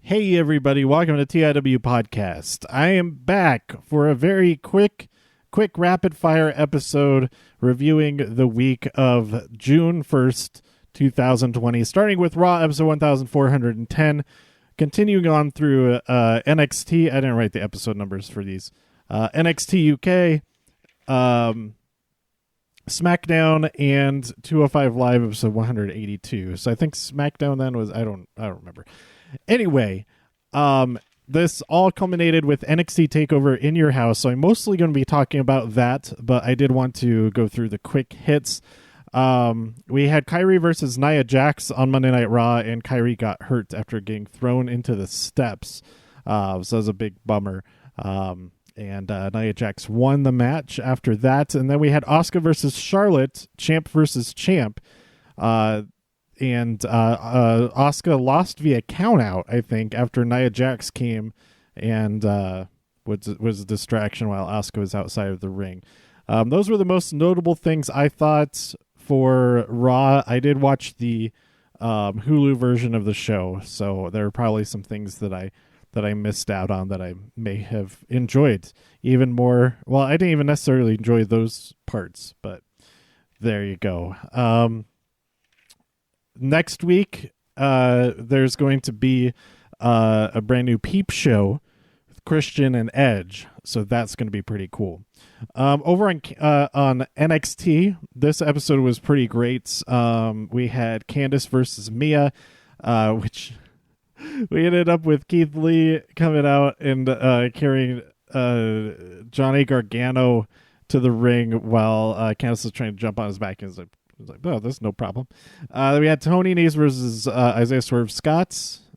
Hey everybody, welcome to TIW Podcast. I am back for a very quick rapid fire episode reviewing the week of June 1st, 2020, starting with Raw episode 1410, continuing on through NXT. I didn't write the episode numbers for these. NXT UK, SmackDown, and 205 Live episode 182. So I think SmackDown then was I don't remember. Anyway, this all culminated with NXT TakeOver in your house, so I'm mostly going to be talking about that, but I did want to go through the quick hits. We had Kyrie versus Nia Jax on Monday Night Raw, and Kyrie got hurt after getting thrown into the steps, so that was a big bummer. And Nia Jax won the match after that, and then we had Asuka versus Charlotte, champ versus champ. And Asuka lost via countout, I think, after Nia Jax came and was a distraction while Asuka was outside of the ring. Those were the most notable things I thought for Raw. I did watch the Hulu version of the show, so there are probably some things that I missed out on that I may have enjoyed even more. Well, I didn't even necessarily enjoy those parts, but there you go. Next week, there's going to be a brand new Peep Show with Christian and Edge, so that's going to be pretty cool. Over on NXT, this episode was pretty great. We had Candice versus Mia, which we ended up with Keith Lee coming out and carrying Johnny Gargano to the ring while Candice was trying to jump on his back, and was like, oh, there's no problem. We had Tony Nese versus Isaiah Swerve Scott.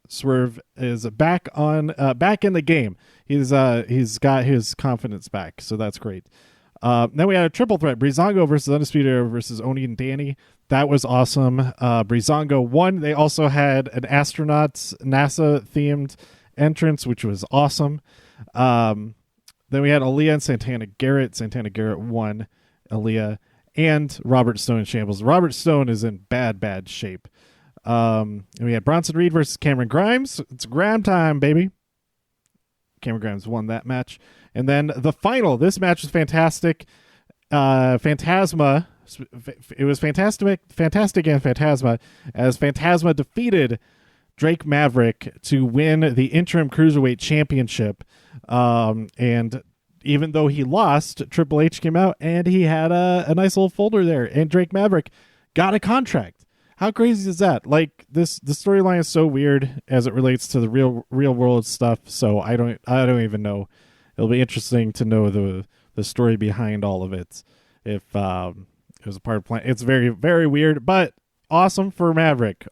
Swerve is back in the game. He's got his confidence back, so that's great. Then we had a triple threat: Breezango versus Undisputed Era versus Oni and Danny. That was awesome. Breezango won. They also had an astronauts NASA themed entrance, which was awesome. Then we had Aaliyah and Santana Garrett. Santana Garrett won. Aaliyah. And Robert Stone in shambles. Robert Stone is in bad shape. And we had Bronson Reed versus Cameron Grimes. It's Grime time, baby. Cameron Grimes won that match. And then the final. This match was fantastic. Phantasma. It was fantastic and Phantasma, as Phantasma defeated Drake Maverick to win the interim Cruiserweight Championship. And even though he lost, Triple H came out and he had a nice little folder there, and Drake Maverick got a contract. How crazy is that? Like, the storyline is so weird as it relates to the real world stuff. So I don't even know. It'll be interesting to know the story behind all of it. If it was a part of plan, it's very, very weird, but awesome for Maverick.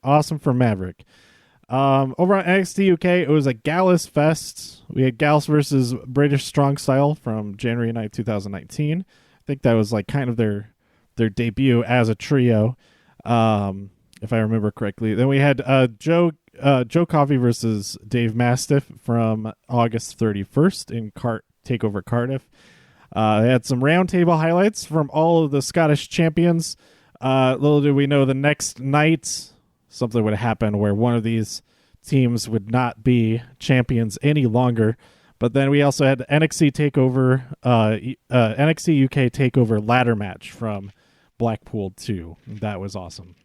Over on NXT UK, it was a Gallus Fest. We had Gallus versus British Strong Style from January 9th, 2019. I think that was like kind of their debut as a trio, if I remember correctly. Then we had Joe Coffey versus Dave Mastiff from August 31st in TakeOver Cardiff. They had some roundtable highlights from all of the Scottish champions. Little did we know, the next night something would happen where one of these teams would not be champions any longer. But then we also had NXT TakeOver, NXT UK TakeOver ladder match from Blackpool 2. That was awesome.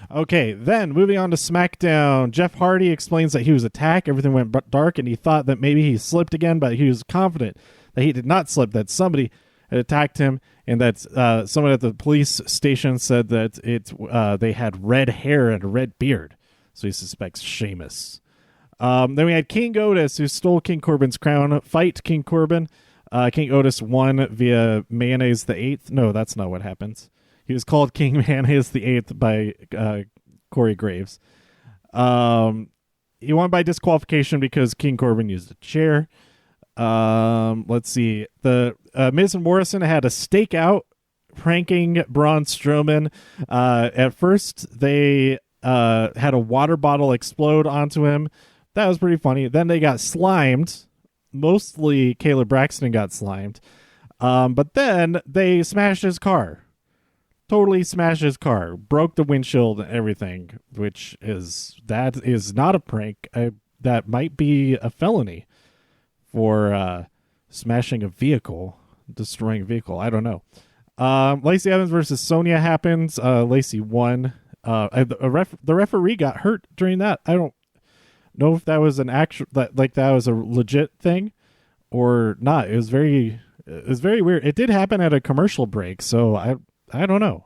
Okay, then moving on to SmackDown. Jeff Hardy explains that he was attacked. Everything went dark, and he thought that maybe he slipped again, but he was confident that he did not slip, that somebody had attacked him, and that someone at the police station said that they had red hair and a red beard. So he suspects Sheamus. Then we had King Otis, who stole King Corbin's crown. Fight King Corbin. King Otis won via Mayonnaise the 8th. No, that's not what happens. He was called King Mayonnaise the 8th by Corey Graves. He won by disqualification because King Corbin used a chair. Let's see. The Miz and Morrison had a stakeout pranking Braun Strowman. At first, they had a water bottle explode onto him. That was pretty funny. Then they got slimed. Mostly Caleb Braxton got slimed. But then they smashed his car. Totally smashed his car. Broke the windshield and everything, that is not a prank. that might be a felony for smashing a vehicle, destroying a vehicle. I don't know. Lacey Evans versus Sonya happens. Lacey won. The referee got hurt during that. I don't know if that was an actual that was a legit thing or not. It was very weird. It did happen at a commercial break, so I don't know.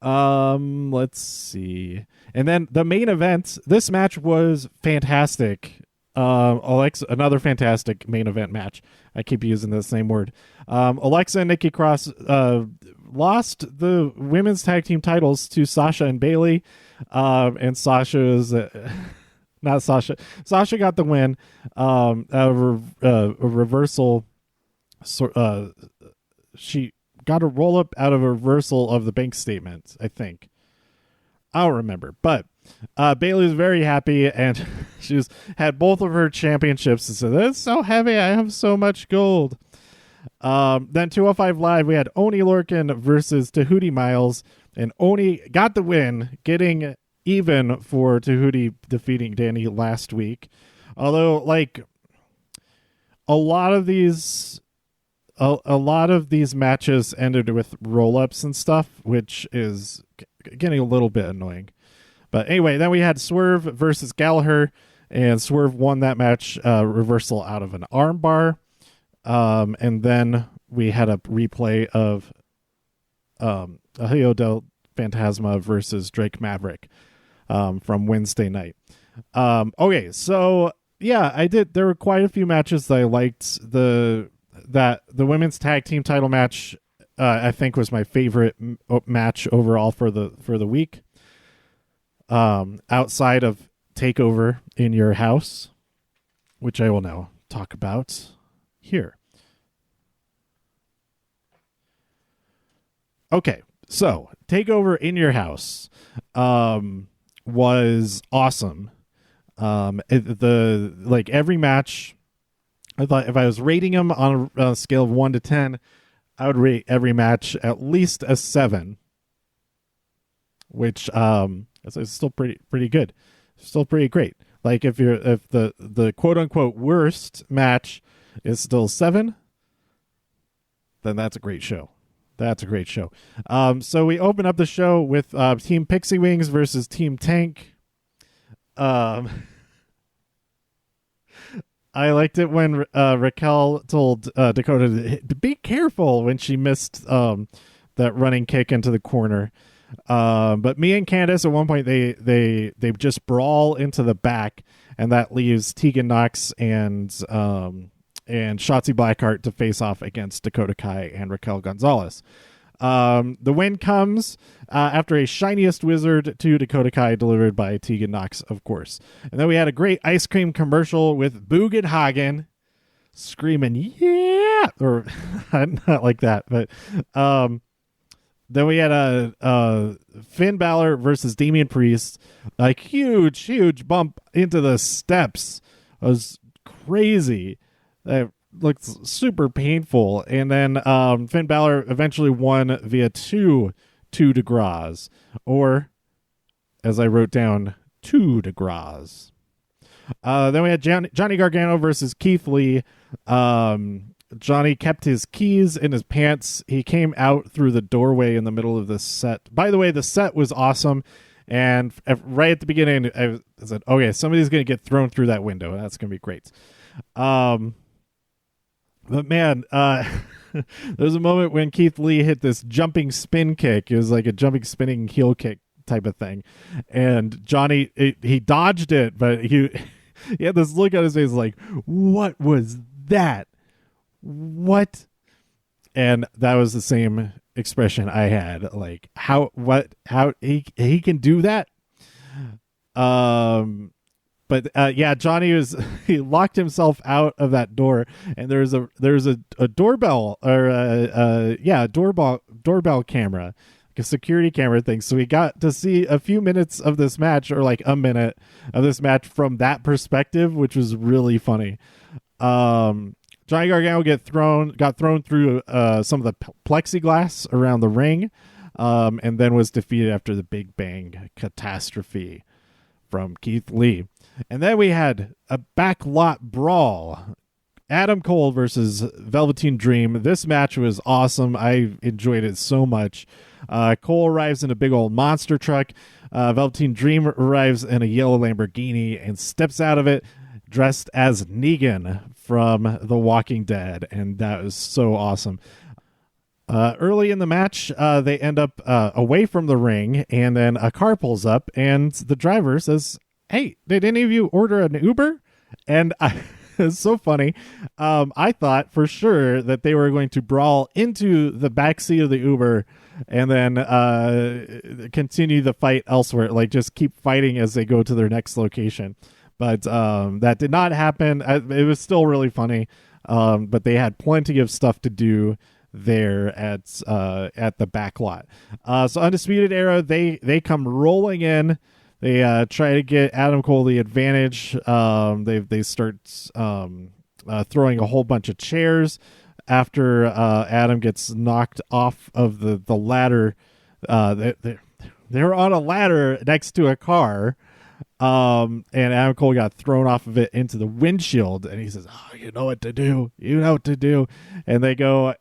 Let's see. And then the main event, this match was fantastic. Alexa, another fantastic main event match. I keep using the same word. Alexa and Nikki Cross lost the women's tag team titles to Sasha and Bayley. And Sasha's not Sasha. Sasha got the win. A reversal. She got a roll up out of a reversal of the bank statement, I think. I don't remember, but Bayley was very happy, and she had both of her championships and said, "That's so heavy. I have so much gold." Then 205 Live, we had Oni Lorcan versus Tahuti Miles, and Oni got the win, getting even for Tahuti defeating Danny last week. Although, like, a lot of these matches ended with roll-ups and stuff, which is getting a little bit annoying. But anyway, then we had Swerve versus Gallagher, and Swerve won that match, reversal out of an armbar. And then we had a replay of Hijo del Fantasma versus Drake Maverick from Wednesday night. Okay, so yeah, there were quite a few matches that I liked. The women's tag team title match, I think, was my favorite match overall for the week. Outside of TakeOver in Your House, which I will now talk about here. Okay, so TakeOver in Your House was awesome. Every match, I thought if I was rating them on a scale of 1 to 10, I would rate every match at least a 7, which is still pretty good, still pretty great. Like if the quote unquote worst match is still 7, then that's a great show. That's a great show. So we open up the show with Team Pixie Wings versus Team Tank. I liked it when Raquel told Dakota to be careful when she missed that running kick into the corner. But me and Candace, at one point, they just brawl into the back, and that leaves Tegan Nox and Shotzi Blackheart to face off against Dakota Kai and Raquel Gonzalez. The win comes after a shiniest wizard to Dakota Kai delivered by Tegan Nox, of course. And then we had a great ice cream commercial with Boog Hagen screaming, yeah! Or not like that, but then we had a Finn Balor versus Damian Priest, like huge bump into the steps. It was crazy. That looked super painful. And then Finn Balor eventually won via two de gras, or as I wrote down, 2 de gras. Then we had Johnny Gargano versus Keith Lee. Johnny kept his keys in his pants. He came out through the doorway in the middle of the set. By the way, the set was awesome. And right at the beginning, I said, okay, somebody's going to get thrown through that window. That's going to be great. But man, there's a moment when Keith Lee hit this jumping spin kick. It was like a jumping spinning heel kick type of thing. And Johnny, he dodged it, but he had this look on his face like, what was that? What? And that was the same expression I had, like how he can do that. But yeah, Johnny he locked himself out of that door, and there's a doorbell or a doorbell camera, like a security camera thing. So we got to see a few minutes of this match, or like a minute of this match from that perspective, which was really funny. Johnny Gargano got thrown through some of the plexiglass around the ring, and then was defeated after the Big Bang catastrophe from Keith Lee. And then we had a backlot brawl. Adam Cole versus Velveteen Dream. This match was awesome. I enjoyed it so much. Cole arrives in a big old monster truck. Velveteen Dream arrives in a yellow Lamborghini and steps out of it dressed as Negan from The Walking Dead. And that was so awesome. Early in the match, they end up away from the ring, and then a car pulls up, and the driver says, "Hey, did any of you order an Uber?" And it's so funny. I thought for sure that they were going to brawl into the backseat of the Uber and then continue the fight elsewhere, like just keep fighting as they go to their next location. But that did not happen. It was still really funny, but they had plenty of stuff to do there at the back lot. So Undisputed Era, they come rolling in. They try to get Adam Cole the advantage. They start throwing a whole bunch of chairs after Adam gets knocked off of the ladder. They're on a ladder next to a car. And Adam Cole got thrown off of it into the windshield, and he says, "Oh, you know what to do. You know what to do." And they go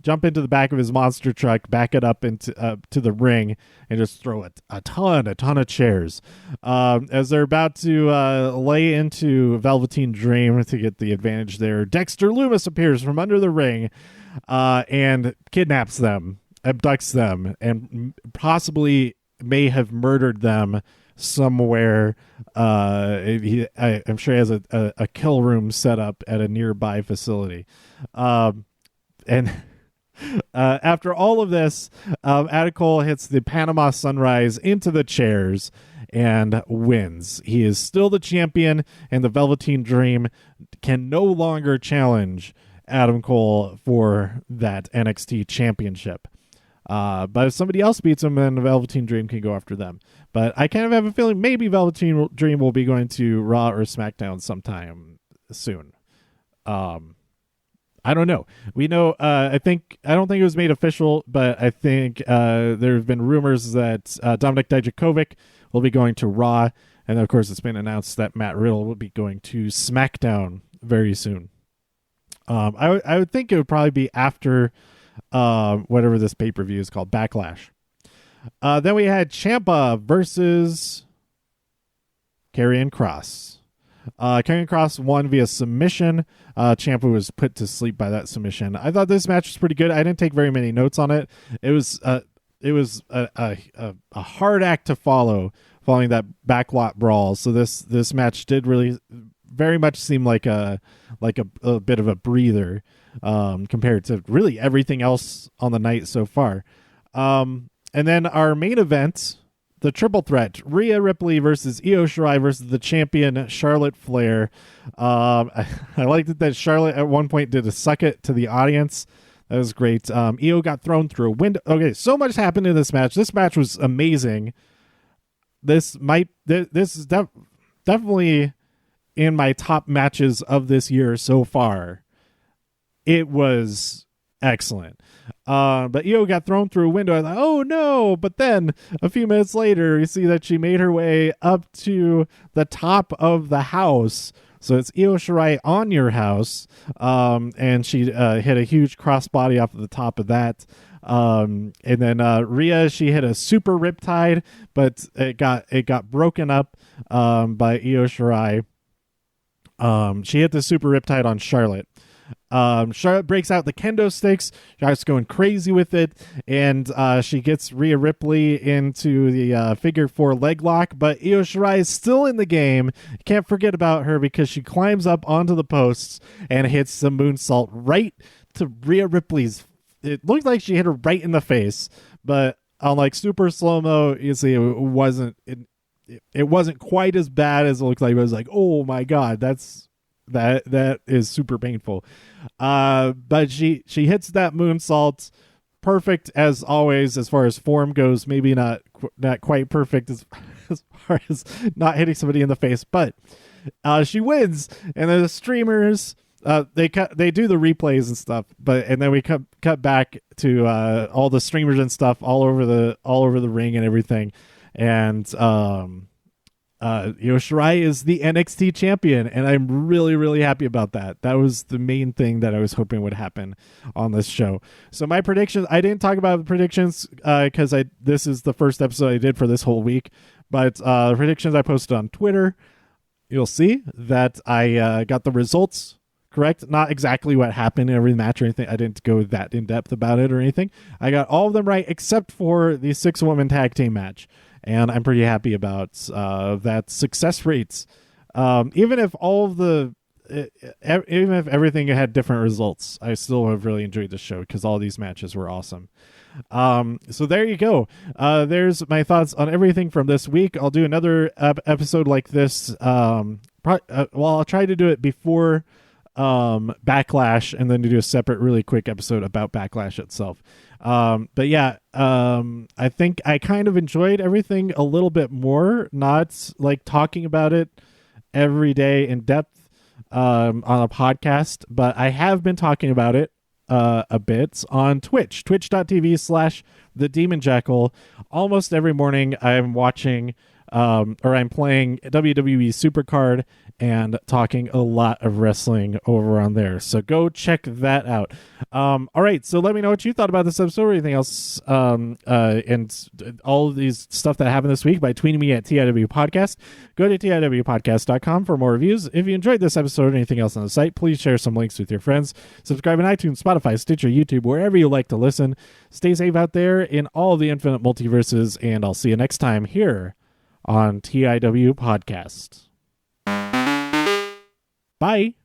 jump into the back of his monster truck, back it up into to the ring, and just throw a ton of chairs. As they're about to lay into Velveteen Dream to get the advantage there, Dexter Lumis appears from under the ring and kidnaps them, abducts them, and possibly may have murdered them somewhere. I'm sure he has a kill room set up at a nearby facility. And after all of this, Adam Cole hits the Panama Sunrise into the chairs and wins. He is still the champion, and the Velveteen Dream can no longer challenge Adam Cole for that NXT championship. But if somebody else beats him, then the Velveteen Dream can go after them. But I kind of have a feeling maybe Velveteen Dream will be going to Raw or SmackDown sometime soon. I don't know. We know. I don't think it was made official, but I think there have been rumors that Dominik Dijakovic will be going to Raw, and then, of course, it's been announced that Matt Riddle will be going to SmackDown very soon. I would think it would probably be after whatever this pay-per-view is called, Backlash. Then we had Ciampa versus Karrion Kross. Karrion Kross won via submission. Ciampa was put to sleep by that submission. I thought this match was pretty good. I didn't take very many notes on it. It was a hard act to follow, following that backlot brawl. So this match did really very much seem like a bit of a breather compared to really everything else on the night so far. And then our main event, the triple threat, Rhea Ripley versus Io Shirai versus the champion Charlotte Flair. I liked it that Charlotte at one point did a suck it to the audience. That was great. Io got thrown through a window. Okay, so much happened in this match. This match was amazing. This is definitely in my top matches of this year so far. It was excellent. But Io got thrown through a window. I thought, oh no! But then a few minutes later, you see that she made her way up to the top of the house. So it's Io Shirai on your house, and she hit a huge crossbody off of the top of that. And then Rhea, she hit a super riptide, but it got broken up by Io Shirai. She hit the super riptide on Charlotte. Charlotte breaks out the kendo sticks, starts going crazy with it, and she gets Rhea Ripley into the figure 4 leg lock, but Io Shirai is still in the game. You can't forget about her because she climbs up onto the posts and hits the moonsault right to Rhea Ripley's. It looked like she hit her right in the face, but on like super slow-mo, you see it wasn't quite as bad as it looked like. It was like, oh my god, that is super painful. But she hits that moonsault perfect as always as far as form goes. Maybe not quite perfect as far as not hitting somebody in the face, but she wins. And then the streamers they do the replays and stuff, and then we cut back to all the streamers and stuff all over the ring and everything. And Shirai is the NXT champion, and I'm really, really happy about that. That was the main thing that I was hoping would happen on this show. So my predictions, I didn't talk about the predictions because this is the first episode I did for this whole week, but the predictions I posted on Twitter, you'll see that I got the results correct. Not exactly what happened in every match or anything. I didn't go that in depth about it or anything. I got all of them right except for the 6-woman tag team match. And I'm pretty happy about that success rates. Even if even if everything had different results, I still have really enjoyed the show because all these matches were awesome. So there you go. There's my thoughts on everything from this week. I'll do another episode like this. I'll try to do it before Backlash, and then to do a separate really quick episode about Backlash itself. But yeah, I think I kind of enjoyed everything a little bit more, not like talking about it every day in depth on a podcast, but I have been talking about it a bit on twitch.tv/The Demon Jackal. Almost every morning I'm watching or I'm playing WWE Supercard and talking a lot of wrestling over on there. So go check that out. All right, so let me know what you thought about this episode or anything else, and all of these stuff that happened this week by tweeting me at TIW Podcast. Go to TIWpodcast.com for more reviews. If you enjoyed this episode or anything else on the site, please share some links with your friends. Subscribe on iTunes, Spotify, Stitcher, YouTube, wherever you like to listen. Stay safe out there in all the infinite multiverses, and I'll see you next time here on TIW Podcast. Bye.